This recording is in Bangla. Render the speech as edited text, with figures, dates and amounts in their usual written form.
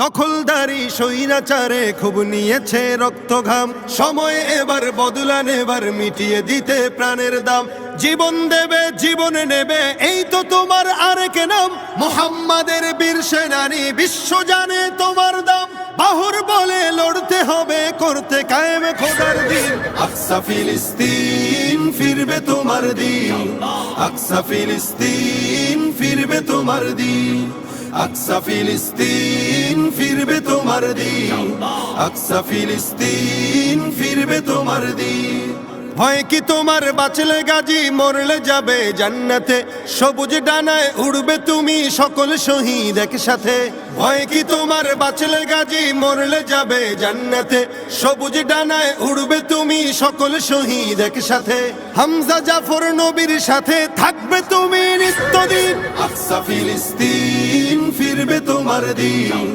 দখলদারি স্বৈরাচারে খুব নিয়েছে রক্ত ঘাম, সময় এবার বদলান, এবার মিটিয়ে দিতে প্রাণের দাম। জীবন দেবে জীবন নেবে, এই তো তোমার আরেক নাম। মুহাম্মাদের বীর সেনানী, বিশ্ব জানে তোমার দাম। বাহুর বলে লড়তে হবে, করতে কায়েম খোদার দিন। আকসা ফিলিস্তিন ফিরবে তোমার দিন, আকসা ফিলিস্তিন ফিরবে তোমার দিন, আকসা ফিলিস্তিন ফিরবে তোমার দিন, আকসা ফিলিস্তিন ফিরবে তোমার দিন। হয় কি তোমার বাঁচলে গাজী, মরলে যাবে জান্নাতে। সবুজ ডানায় উড়বে তুমি সকল শহীদ একসাথে। হয় কি তোমার বাঁচলে গাজী, মরলে যাবে জান্নাতে। সবুজ ডানায় উড়বে তুমি সকল শহীদ একসাথে। হামজা জাফর নবীর সাথে থাকবে তুমি নিত্যদিন। আকসা ফিলিস্তিন ফিরবে তোমার দিন।